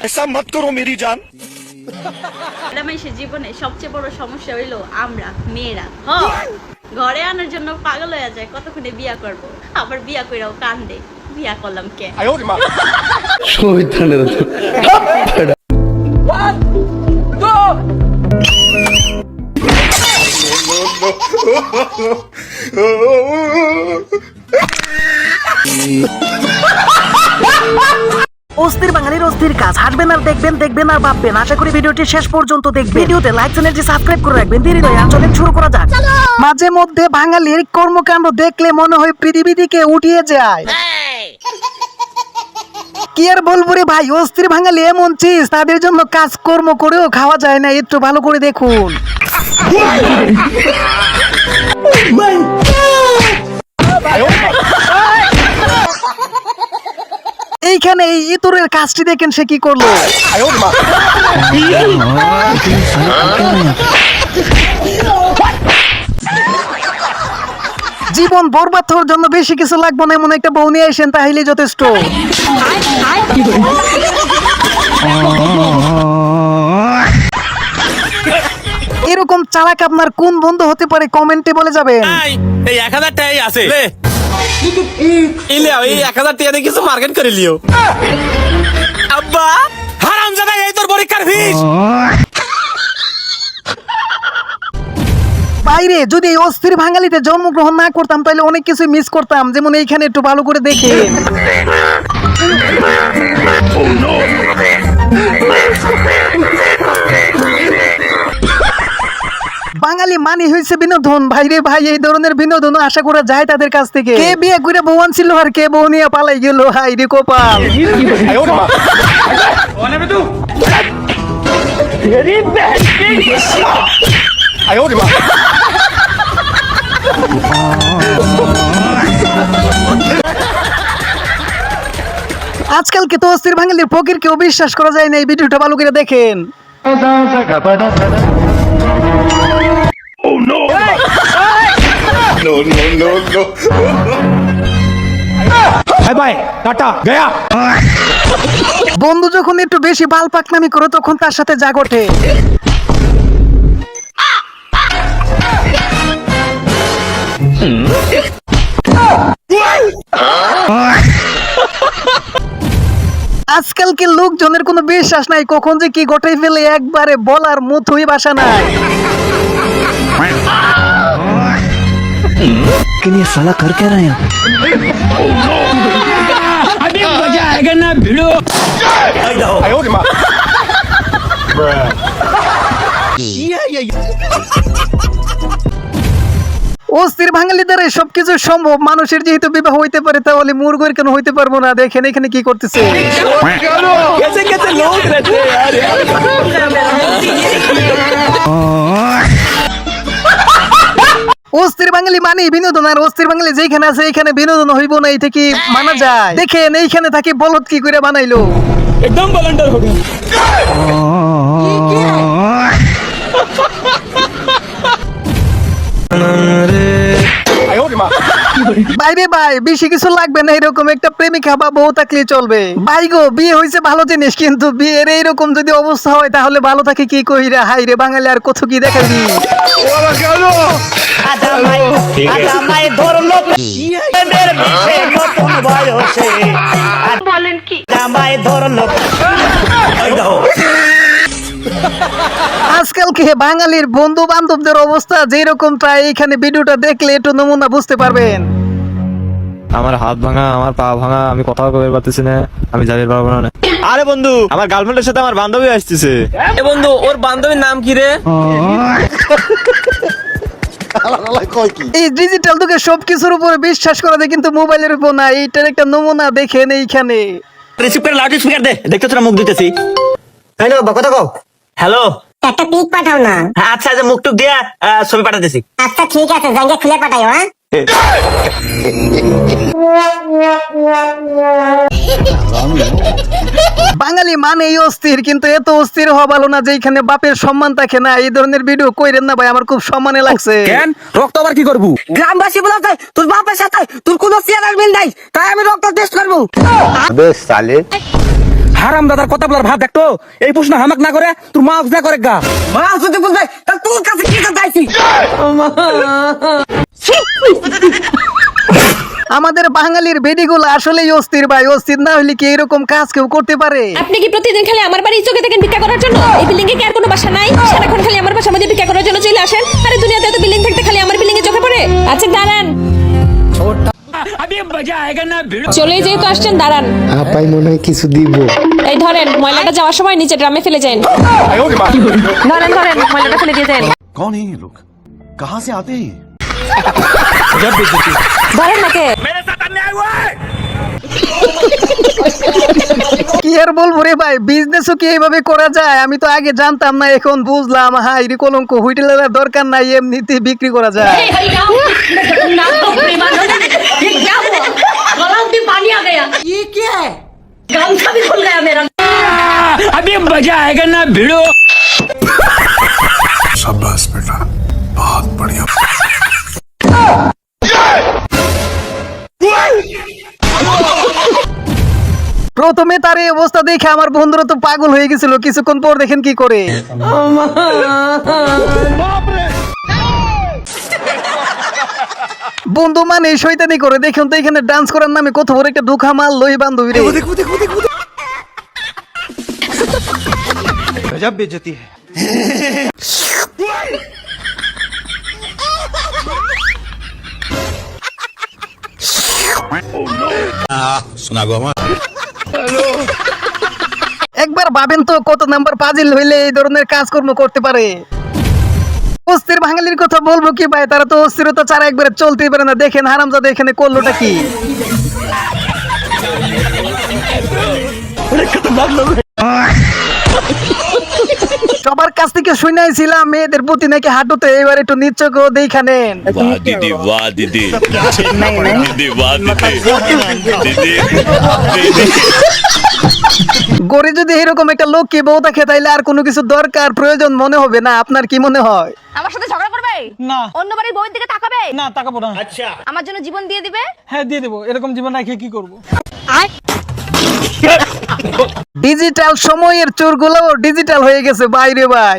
ऐसा मत करो मेरी जान। মানুষের জীবনে সবচেয়ে বড় সমস্যা হইলো আমরা মেয়েরা ঘরে আনার জন্য পাগল হয়ে যায়, কতক্ষণে বিয়া করব, আবার বিয়া কইরাও কান্দে, বিয়া করলাম কে। অস্থির বাঙালির অস্থির কাজ, হাসবেন আর দেখবেন, দেখবেন আর ভাববেন। আশা করি ভিডিওটি শেষ পর্যন্ত দেখবেন। ভিডিওতে লাইক, চ্যানেলটি সাবস্ক্রাইব করে রাখবেন। দেরি নয়, আর চলেন শুরু করা যাক। মাঝে মধ্যে বাঙালির কর্মকাণ্ড দেখলে মনে হয় পৃথিবী থেকে উঠিয়ে যায়। কি আর বলবো রে ভাই, অস্থির বাঙালি এমন চিজ, তাদের জন্য কাজ কর্ম করেও খাওয়া যায় না। একটু ভালো করে দেখুন। এইখানে এই ইতরের কাজটি দেখেন সে কি করলো। জীবন বরবাদ হওয়ার জন্য বেশি কিছু লাগবে না, এমন একটা বউ নিয়ে আসেন, তাহলে যথেষ্ট। এরকম চালাক আপনার কোন বন্ধু হতে পারে কমেন্টে বলে যাবেন। এই 1000 টাকাই আছে, এই 1000 টাকা দিয়ে কিছু মার্কেট করে লিও। আব্বা হারামজাদা, এই তোর পরীক্ষার ফিস। বাইরে যদি এই অস্থির বাঙালিতে জন্মগ্রহণ না করতাম তাহলে অনেক কিছু মিস করতাম, যেমন এইখানে একটু ভালো করে দেখে। বাঙালি মানে হয়েছে বিনোদন। ভাইরে ভাই, এই ধরনের বিনোদন আশা করা যায় তাদের কাছ থেকে। কে বিয়ে করে বউ আনছিল আর কে বউ নিয়ে পালাই গেল, হাই রে কপাল। আজকালকে তো অস্থির বাঙালির ফকির কেউ বিশ্বাস করা যায় না। এই ভিডিওটা ভালো করে দেখেন। বন্ধু যখন একটু বেশি বাল পাকনামি করে তখন তার সাথে জাগ ওঠে। আজকালকে লোকজনের কোনো বিশ্বাস নাই, কখন যে কি ঘটাই ফেলে একবারে বলার মতোই ভাষা নাই। ये साला कर क्या रहा है? अभी मजा आएगा ना भिड़ो। অস্থির বাঙালি দ্বারা সবকিছু সম্ভব। মানুষের যেহেতু বিবাহ হইতে পারে, তাহলে মুরগের কেন হইতে পারবো না? দেখেন এখানে কি করতেছে। অস্থির বাঙালি মানে বিনোদন, আর অস্থির বাঙালি যেখানে আছে এখানে বিনোদন হইব না, এটা কি মানা যায়? দেখেন এইখানে থাকি বলদ কি করে বানাইলো। একদম বলন্ডার হবে। বাইরে ভাই, বেশি কিছু লাগবে না, এরকম একটা প্রেমিকা বা বউ থাকলে চলবে। ভাই গো, বিয়ে হয়েছে ভালো জিনিস, কিন্তু বিয়ের এইরকম যদি অবস্থা হয় তাহলে ভালো থাকে কি কইরা? হাই রে বাঙালি, আর কত কি দেখাবি। বলেন কি? আজকালকে বাঙালির বন্ধু বান্ধবদের অবস্থা যেরকম, তাই এখানে ভিডিওটা দেখলে একটু নমুনা বুঝতে পারবেন। আমার হাত ভাঙা, আমার পা ভাঙা, আমি কথাও কইতে পারতেছি না, আমি যাইতে পারবো না। আরে বন্ধু, আমার গার্লফ্রেন্ডের সাথে আমার বান্ধবী আসতেছে। এ বন্ধু, ওর বান্ধবীর নাম কি রে? এই ডিজিটাল যুগে সবকিছুর উপরে বিশ্বাস করা যায়, কিন্তু মোবাইলের উপর না। এইটার একটা নমুনা দেখেন এইখানে। রিসিভ করে লাউড স্পিকার দে, দেখতে তোরা মুখ দিতেছি। হ্যালো কথা কও। হ্যালো, একটা পিক পাঠাও না। আচ্ছা যে মুখ টুক দিয়া ছবি পাঠাতেছি। আচ্ছা ঠিক আছে, জাঙ্গে খুলে পাঠাও। হ্যাঁ বাঙালি মানে এই অস্থির, কিন্তু এত অস্থির হওয়া ভালো না যেখানে বাপের সম্মান থাকে না। এই ধরনের ভিডিও কইরেন না ভাই, আমার খুব সম্মানে লাগছে। কেন রক্ত আবার কি করবো? গ্রামবাসী বলা যায় তোর বাপের সাথে তোর কোনো চেয়ার আসবেন নাই, তাই আমি রক্ত টেস্ট করবো। বেশ সালে হারাম দাদার কথা বলার ভাব দেখতো, এই প্রশ্ন হামাক না করে তোর মা না করে গা। মা যদি বলবে তাহলে তোর কাছে কি চাইছি? আমাদের বাঙালির বেডিগুলো আসলেই অস্থির ভাই, অস্থির না হলে কি এরকম কাজ কেউ করতে পারে? আপনি কি প্রতিদিন খালি আমার বাড়ি চোখে দেখেন ভিক্ষা করার জন্য? এই বিল্ডিং এ কি আর কোনো বাসা নাই? সারাক্ষণ খালি আমার বাসার মধ্যে ভিক্ষা করার জন্য চলে আসেন? আরে দুনিয়াতে এত বিল্ডিং থাকতে খালি আমার বিল্ডিং এ চোখে পড়ে? আচ্ছা দাঁড়ান, চলেই যেহেতু আসছেন দাঁড়ান। আপাই মনে হয় কিছু দিব। এই ধরেন, ময়লাটা যাওয়ার সময় নিচে ড্রামে ফেলে যান। ধরেন ধরেন, ময়লাটা ফেলে দিয়ে যান। कौन है ये लोग कहाँ से आते हैं ধরেন নাকে। কি আর বলবো রে ভাই, বিজনেসও কি এইভাবে করা যায়? আমি তো আগে জানতাম না, এখন বুঝলাম। হাই রে কলঙ্ক, হুইটেলের দরকার নাই, এমনিতে বিক্রি করা যায়। पानी आ गया, ये क्या है? गामछा भी खुल गया मेरा। अभी मजा आएगा ना भिड़ो। शाबाश बेटा बहुत बढ़िया প্রথমে তার এই অবস্থা দেখে আমার বন্ধুরা তো পাগল হয়ে গেছিল, কিছুক্ষণ পর দেখেন কি করে। বন্ধু মানে শয়তানি করে, দেখুন তো এখানে ডান্স করার নামে কত বড় একটা দুঃখা মাল লই বান্ধবী রে। गजब बेइज्जती है একবার ভাবেন তো কত নাম্বার পাজিল হইলে এই ধরনের কাজকর্ম করতে পারে। অস্থির বাঙালির কথা বলবো কি ভাই, তারা তো অস্থিরতা ছাড়া একবারে চলতেই পারে না। দেখেন হারামজাদা এখানে করলোটা কি। সবার কাছ থেকে শুনাইছিলাম মেয়েদের প্রতি নাকি হাঁটুতে, এবার একটু নিচ্ছক দেখা নেন। গড়ে যদি এরকম একটা লোক কি বউ থাকে, তাইলে আর কোনো কিছু দরকার প্রয়োজন মনে হবে না। আপনার কি মনে হয়? আমার সাথে ঝগড়া করবে না, অন্য বাড়ির বউয়ের দিকে তাকাবে না তাকাবো না। আচ্ছা, আমার জন্য জীবন দিয়ে দিবে? হ্যাঁ দিয়ে দেবো, এরকম জীবন রেখে কি করবো? ডিজিটাল সময়ের চোরগুলো ডিজিটাল হয়ে গেছে বাইরে ভাই।